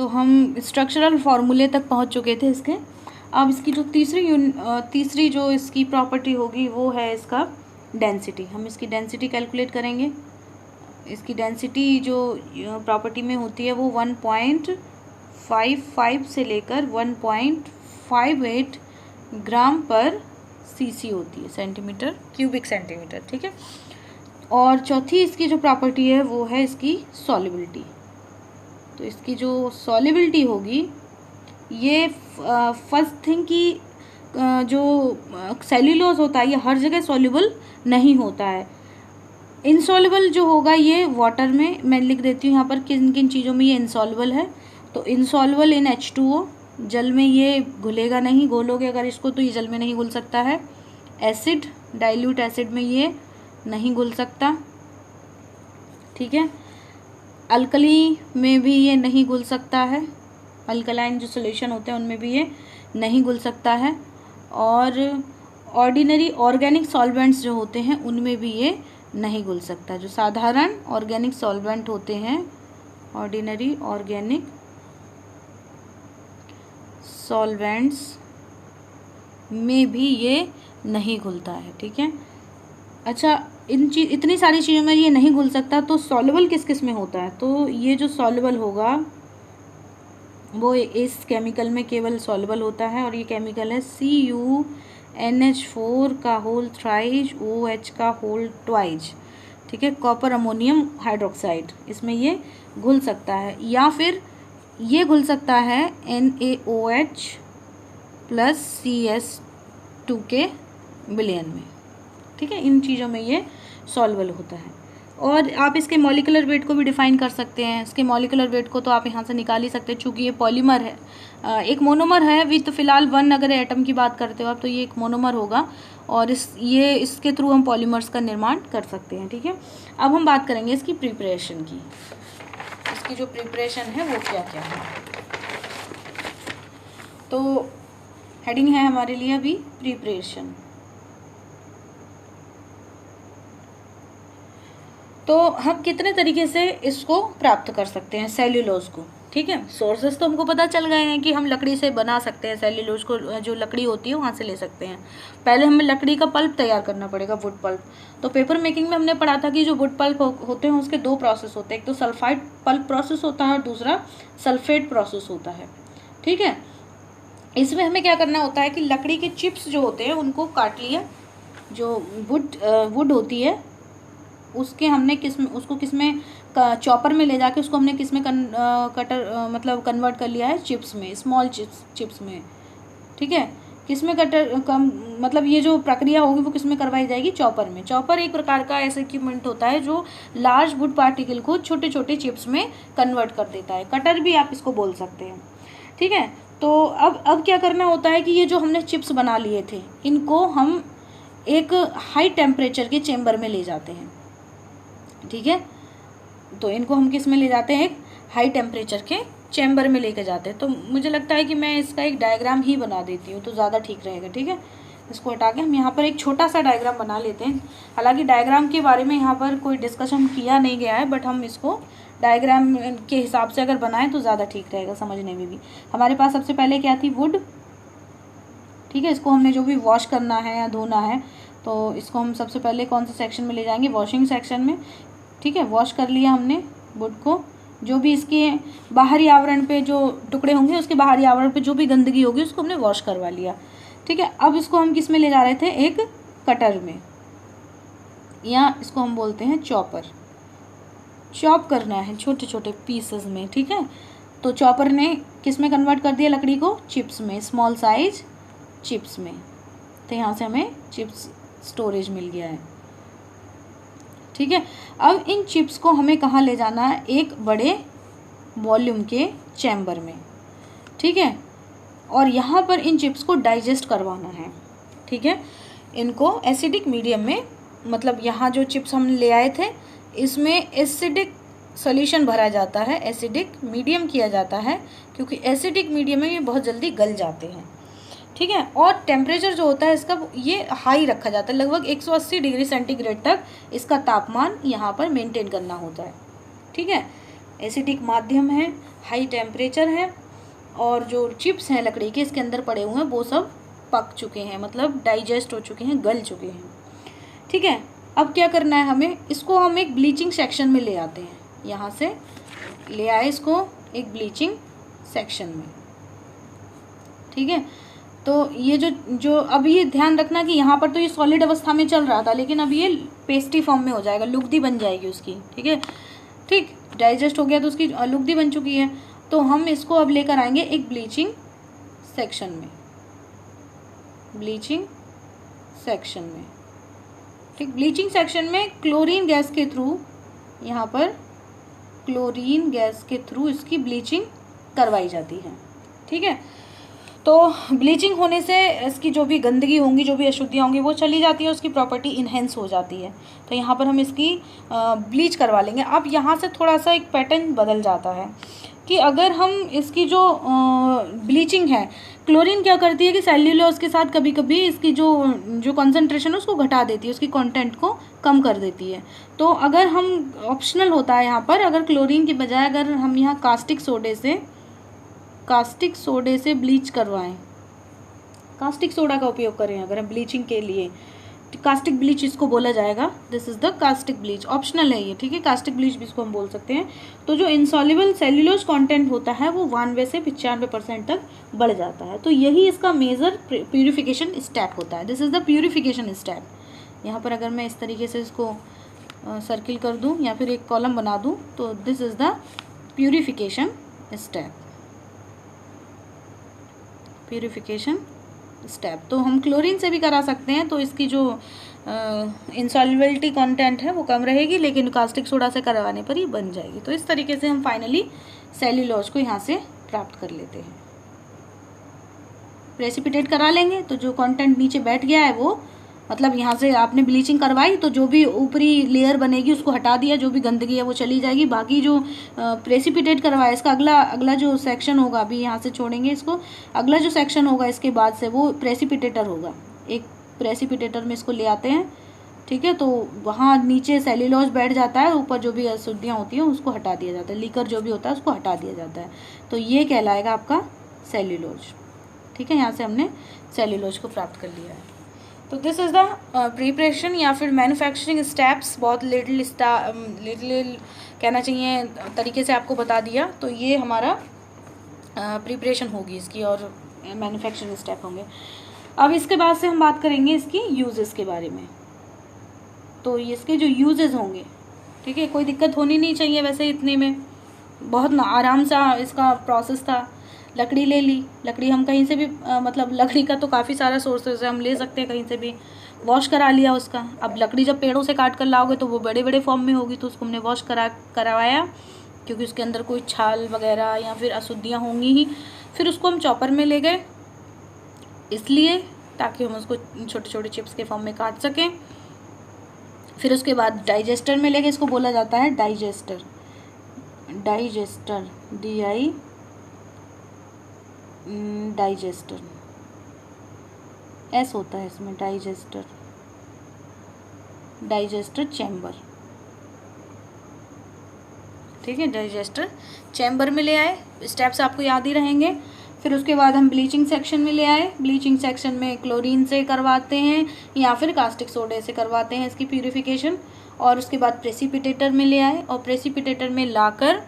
तो हम स्ट्रक्चरल फार्मूले तक पहुंच चुके थे इसके। अब इसकी जो तीसरी जो इसकी प्रॉपर्टी होगी वो है इसका डेंसिटी। हम इसकी डेंसिटी कैलकुलेट करेंगे। इसकी डेंसिटी जो प्रॉपर्टी में होती है वो 1.55 से लेकर 1.58 ग्राम पर सीसी होती है, सेंटीमीटर क्यूबिक सेंटीमीटर, ठीक है। और चौथी इसकी जो प्रॉपर्टी है वो है इसकी सॉल्युबिलिटी। तो इसकी जो सॉल्युबिलिटी होगी ये फर्स्ट थिंग की जो सेल्यूलोज होता है ये हर जगह सॉल्युबल नहीं होता है। इनसॉल्युबल जो होगा ये वाटर में, मैं लिख देती हूँ यहाँ पर किन किन चीज़ों में ये इनसॉल्युबल है। तो इनसॉल्युबल इन H2O, जल में ये घुलेगा नहीं, घोलोगे अगर इसको तो ये जल में नहीं घुल सकता है। एसिड, डाइल्यूट एसिड में ये नहीं घुल सकता, ठीक है। अल्कली में भी ये नहीं घुल सकता है, अल्कलाइन जो सॉल्यूशन होते हैं उनमें भी ये नहीं घुल सकता है। और ऑर्डिनरी ऑर्गेनिक सॉल्वेंट्स जो होते हैं उनमें भी ये नहीं घुल सकता। जो साधारण ऑर्गेनिक सॉल्वेंट होते हैं, ऑर्डिनरी ऑर्गेनिक सॉल्वेंट्स में भी ये नहीं घुलता है, ठीक है। अच्छा, इतनी सारी चीज़ों में ये नहीं घुल सकता, तो सॉल्युबल किस किस में होता है? तो ये जो सॉल्युबल होगा वो इस केमिकल में केवल सॉल्युबल होता है, और ये केमिकल है CuNH4 का होल थ्राइज OH का होल ट्वाइज, ठीक है। कॉपर अमोनियम हाइड्रोक्साइड, इसमें ये घुल सकता है। या फिर ये घुल सकता है NaOH प्लस CS2 के विलयन में, ठीक है। इन चीज़ों में ये सॉल्युबल होता है। और आप इसके मॉलिक्यूलर वेट को भी डिफाइन कर सकते हैं। इसके मॉलिक्यूलर वेट को तो आप यहाँ से निकाल ही सकते हैं, चूँकि ये पॉलीमर है, एक मोनोमर है विथ फिलहाल 1 अगर एटम की बात करते हो आप तो ये एक मोनोमर होगा, और इसके थ्रू हम पॉलीमर्स का निर्माण कर सकते हैं, ठीक है। अब हम बात करेंगे इसकी प्रिपरेशन की। इसकी जो प्रिपरेशन है वो क्या क्या है। तो हेडिंग है हमारे लिए अभी प्रिपरेशन। तो हम कितने तरीके से इसको प्राप्त कर सकते हैं सेल्यूलोज को, ठीक है। सोर्सेस तो हमको पता चल गए हैं कि हम लकड़ी से बना सकते हैं सेल्यूलोज को, जो लकड़ी होती है वहाँ से ले सकते हैं। पहले हमें लकड़ी का पल्प तैयार करना पड़ेगा, वुड पल्प। तो पेपर मेकिंग में हमने पढ़ा था कि जो वुड पल्प होते हैं उसके 2 प्रोसेस होते हैं, एक तो सल्फाइड पल्प प्रोसेस होता है और दूसरा सल्फेट प्रोसेस होता है, ठीक है। इसमें हमें क्या करना होता है कि लकड़ी के चिप्स जो होते हैं उनको काट लिया, जो वुड होती है उसके हमने उसको किसमें चॉपर में ले जाके उसको हमने किसमें मतलब कन्वर्ट कर लिया है, चिप्स में, स्मॉल चिप्स में, ठीक है। किसमें मतलब ये जो प्रक्रिया होगी वो किसमें करवाई जाएगी, चॉपर में। चॉपर एक प्रकार का ऐसा इक्विपमेंट होता है जो लार्ज वुड पार्टिकल को छोटे छोटे चिप्स में कन्वर्ट कर देता है। कटर भी आप इसको बोल सकते हैं, ठीक है। तो अब क्या करना होता है कि ये जो हमने चिप्स बना लिए थे इनको हम एक हाई टेम्परेचर के चेम्बर में ले जाते हैं, ठीक है। तो इनको हम किस में ले जाते हैं, एक हाई टेम्परेचर के चैम्बर में लेकर जाते हैं। तो मुझे लगता है कि मैं इसका एक डायग्राम ही बना देती हूँ तो ज़्यादा ठीक रहेगा, ठीक है। इसको हटा के हम यहाँ पर एक छोटा सा डायग्राम बना लेते हैं। हालांकि डायग्राम के बारे में यहाँ पर कोई डिस्कशन किया नहीं गया है, बट हम इसको डायग्राम के हिसाब से अगर बनाएं तो ज़्यादा ठीक रहेगा समझने में भी। हमारे पास सबसे पहले क्या थी, वुड, ठीक है। इसको हमने जो भी वॉश करना है या धोना है तो इसको हम सबसे पहले कौन से सेक्शन में ले जाएंगे, वॉशिंग सेक्शन में, ठीक है। वॉश कर लिया हमने वुड को, जो भी इसके बाहरी आवरण पे जो टुकड़े होंगे उसके बाहरी आवरण पे जो भी गंदगी होगी उसको हमने वॉश करवा लिया, ठीक है। अब इसको हम किस में ले जा रहे थे, एक कटर में, या इसको हम बोलते हैं चॉपर। चॉप करना है छोटे छोटे पीसेस में, ठीक है। तो चॉपर ने किस में कन्वर्ट कर दिया लकड़ी को, चिप्स में, स्मॉल साइज चिप्स में। तो यहाँ से हमें चिप्स स्टोरेज मिल गया है, ठीक है। अब इन चिप्स को हमें कहाँ ले जाना है, एक बड़े वॉल्यूम के चैम्बर में, ठीक है। और यहाँ पर इन चिप्स को डाइजेस्ट करवाना है, ठीक है। इनको एसिडिक मीडियम में, मतलब यहाँ जो चिप्स हम ले आए थे इसमें एसिडिक सॉल्यूशन भरा जाता है, एसिडिक मीडियम किया जाता है, क्योंकि एसिडिक मीडियम में ये बहुत जल्दी गल जाते हैं, ठीक है। और टेम्परेचर जो होता है इसका ये हाई रखा जाता है, लगभग 180 डिग्री सेंटीग्रेड तक इसका तापमान यहाँ पर मेंटेन करना होता है, ठीक है। एसिडिक माध्यम है, हाई टेम्परेचर है और जो चिप्स हैं लकड़ी के इसके अंदर पड़े हुए हैं वो सब पक चुके हैं, मतलब डाइजेस्ट हो चुके हैं, गल चुके हैं। ठीक है, अब क्या करना है हमें, इसको हम एक ब्लीचिंग सेक्शन में ले आते हैं। यहाँ से ले आए इसको एक ब्लीचिंग सेक्शन में। ठीक है, तो ये जो अब ये ध्यान रखना कि यहाँ पर तो ये सॉलिड अवस्था में चल रहा था, लेकिन अब ये पेस्टी फॉर्म में हो जाएगा, लुगदी बन जाएगी उसकी। ठीक है, ठीक, डाइजेस्ट हो गया तो उसकी लुगदी बन चुकी है। तो हम इसको अब लेकर आएंगे एक ब्लीचिंग सेक्शन में, ब्लीचिंग सेक्शन में। ठीक, ब्लीचिंग सेक्शन में क्लोरीन गैस के थ्रू, यहाँ पर क्लोरीन गैस के थ्रू इसकी ब्लीचिंग करवाई जाती है। ठीक है, तो ब्लीचिंग होने से इसकी जो भी गंदगी होंगी, जो भी अशुद्धियाँ होंगी वो चली जाती है, उसकी प्रॉपर्टी इन्हेंस हो जाती है। तो यहाँ पर हम इसकी ब्लीच करवा लेंगे। अब यहाँ से थोड़ा सा एक पैटर्न बदल जाता है कि अगर हम इसकी जो ब्लीचिंग है, क्लोरीन क्या करती है कि सेल्यूलोज के साथ कभी कभी इसकी जो कंसंट्रेशन है उसको घटा देती है, उसकी कंटेंट को कम कर देती है। तो अगर हम ऑप्शनल होता है यहाँ पर, अगर क्लोरीन की बजाय अगर हम यहाँ कास्टिक सोडे से ब्लीच करवाएं, कास्टिक सोडा का उपयोग करें अगर हम ब्लीचिंग के लिए, कास्टिक ब्लीच इसको बोला जाएगा। This is the caustic bleach, optional है ये। ठीक है, कास्टिक ब्लीच भी इसको हम बोल सकते हैं। तो जो इनसॉल्युबल सेल्यूलोज कंटेंट होता है वो 91 से 95% तक बढ़ जाता है। तो यही इसका मेजर प्यूरिफिकेशन स्टेप होता है। This is the purification step. यहाँ पर अगर मैं इस तरीके से इसको सर्किल कर दूँ या फिर एक कॉलम बना दूँ, तो this is the purification step, purification step. तो हम क्लोरीन से भी करा सकते हैं, तो इसकी जो इंसॉल्युबिलिटी कंटेंट है वो कम रहेगी, लेकिन कास्टिक सोडा से करवाने पर ही बन जाएगी। तो इस तरीके से हम फाइनली सेल्यूलोज को यहाँ से प्राप्त कर लेते हैं। प्रेसिपिटेट करा लेंगे तो जो कंटेंट नीचे बैठ गया है वो, मतलब यहाँ से आपने ब्लीचिंग करवाई तो जो भी ऊपरी लेयर बनेगी उसको हटा दिया, जो भी गंदगी है वो चली जाएगी। बाकी जो प्रेसिपिटेट करवाया इसका अगला जो सेक्शन होगा, अभी यहाँ से छोड़ेंगे इसको, अगला जो सेक्शन होगा इसके बाद से वो प्रेसिपिटेटर होगा। एक प्रेसिपिटेटर में इसको ले आते हैं। ठीक है, तो वहाँ नीचे सेल्यूलोज बैठ जाता है, ऊपर जो भी अशुद्धियाँ होती हैं उसको हटा दिया जाता है, लीकर जो भी होता है उसको हटा दिया जाता है। तो ये कहलाएगा आपका सेल्यूलोज। ठीक है, यहाँ से हमने सेल्यूलोज को प्राप्त कर लिया है। तो दिस इज़ द प्रिपरेशन या फिर मैन्युफैक्चरिंग स्टेप्स, बहुत लिटिल कहना चाहिए तरीके से आपको बता दिया। तो ये हमारा प्रिपरेशन होगी इसकी और मैन्युफैक्चरिंग स्टेप होंगे। अब इसके बाद से हम बात करेंगे इसकी यूजेस के बारे में। तो इसके जो यूजेस होंगे, ठीक है, कोई दिक्कत होनी नहीं चाहिए। वैसे इतने में बहुत आराम सा इसका प्रोसेस था। लकड़ी ले ली, लकड़ी हम कहीं से भी मतलब लकड़ी का तो काफ़ी सारा सोर्सेज है, हम ले सकते हैं कहीं से भी। वॉश करा लिया उसका। अब लकड़ी जब पेड़ों से काट कर लाओगे तो वो बड़े बड़े फॉर्म में होगी, तो उसको हमने वॉश करवाया, क्योंकि उसके अंदर कोई छाल वगैरह या फिर अशुद्धियाँ होंगी ही। फिर उसको हम चॉपर में ले गए, इसलिए ताकि हम उसको छोटे छोटे चिप्स के फॉर्म में काट सकें। फिर उसके बाद डाइजेस्टर में ले गए, इसको बोला जाता है डाइजेस्टर, डाइजेस्टर एस होता है इसमें, डाइजेस्टर चैम्बर। ठीक है, डाइजेस्टर चैम्बर में ले आए। स्टेप्स आपको याद ही रहेंगे। फिर उसके बाद हम ब्लीचिंग सेक्शन में ले आए। ब्लीचिंग सेक्शन में क्लोरीन से करवाते हैं या फिर कास्टिक सोडे से करवाते हैं इसकी प्यूरिफिकेशन। और उसके बाद प्रेसिपिटेटर में ले आए, और प्रेसिपिटेटर में लाकर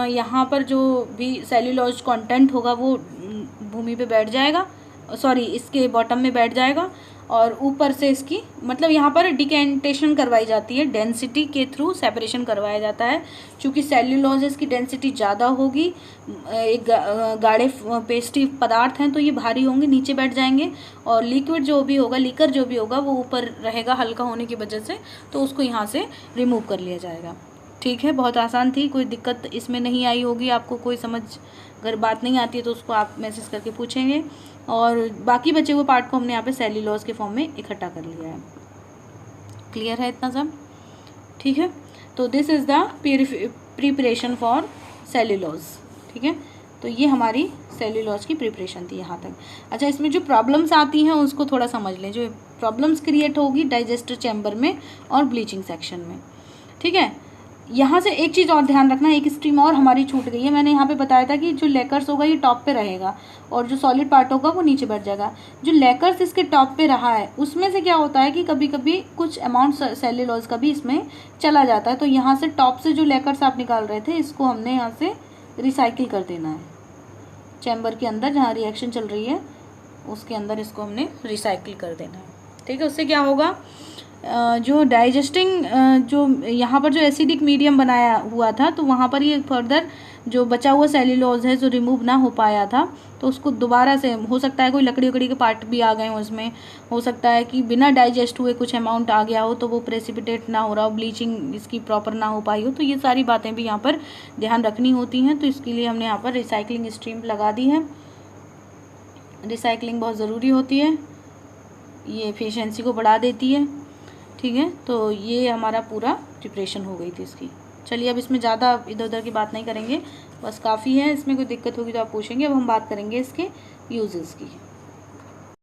यहाँ पर जो भी सेल्यूलोज कंटेंट होगा वो भूमि पे बैठ जाएगा, सॉरी इसके बॉटम में बैठ जाएगा, और ऊपर से इसकी मतलब यहाँ पर डिकेंटेशन करवाई जाती है, डेंसिटी के थ्रू सेपरेशन करवाया जाता है। क्योंकि सेल्यूलोजेस की डेंसिटी ज़्यादा होगी, एक गाढ़े पेस्टी पदार्थ हैं तो ये भारी होंगे, नीचे बैठ जाएंगे, और लिक्विड जो भी होगा, लीकर जो भी होगा वो ऊपर रहेगा हल्का होने की वजह से, तो उसको यहाँ से रिमूव कर लिया जाएगा। ठीक है, बहुत आसान थी, कोई दिक्कत इसमें नहीं आई होगी आपको। कोई समझ अगर बात नहीं आती है तो उसको आप मैसेज करके पूछेंगे। और बाकी बचे हुए पार्ट को हमने यहाँ पे सेल्यूलोज के फॉर्म में इकट्ठा कर लिया है। क्लियर है इतना सब? ठीक है, तो this is the preparation for cellulose. ठीक है, तो ये हमारी सेल्यूलोज की प्रिपरेशन थी यहाँ तक। अच्छा, इसमें जो प्रॉब्लम्स आती हैं उसको थोड़ा समझ लें। जो प्रॉब्लम्स क्रिएट होगी डाइजेस्टर चैम्बर में और ब्लीचिंग सेक्शन में। ठीक है, यहाँ से एक चीज़ और ध्यान रखना, एक स्ट्रीम और हमारी छूट गई है। मैंने यहाँ पे बताया था कि जो लेकर्स होगा ये टॉप पे रहेगा और जो सॉलिड पार्ट होगा वो नीचे बैठ जाएगा। जो लेकर्स इसके टॉप पे रहा है उसमें से क्या होता है कि कभी कभी कुछ अमाउंट सेल्यूलोज का भी इसमें चला जाता है। तो यहाँ से टॉप से जो लेकर्स आप निकाल रहे थे इसको हमने यहाँ से रिसाइकिल कर देना है। चैम्बर के अंदर जहाँ रिएक्शन चल रही है उसके अंदर इसको हमने रिसाइकिल कर देना है। ठीक है, उससे क्या होगा, जो डाइजेस्टिंग जो यहाँ पर जो एसिडिक मीडियम बनाया हुआ था तो वहाँ पर ये फर्दर जो बचा हुआ सेल्यूलोज है जो रिमूव ना हो पाया था तो उसको दोबारा से, हो सकता है कोई लकड़ी वकड़ी के पार्ट भी आ गए हों इसमें, हो सकता है कि बिना डाइजेस्ट हुए कुछ अमाउंट आ गया हो तो वो प्रेसिपिटेट ना हो रहा हो, ब्लीचिंग इसकी प्रॉपर ना हो पाई हो। तो ये सारी बातें भी यहाँ पर ध्यान रखनी होती हैं। तो इसके लिए हमने यहाँ पर रिसाइकलिंग स्ट्रीम लगा दी है। रिसाइकलिंग बहुत ज़रूरी होती है, ये एफिशिएंसी को बढ़ा देती है। ठीक है, तो ये हमारा पूरा प्रिपरेशन हो गई थी इसकी। चलिए अब इसमें ज़्यादा इधर उधर की बात नहीं करेंगे, बस काफ़ी है। इसमें कोई दिक्कत होगी तो आप पूछेंगे। अब हम बात करेंगे इसके यूजेस की।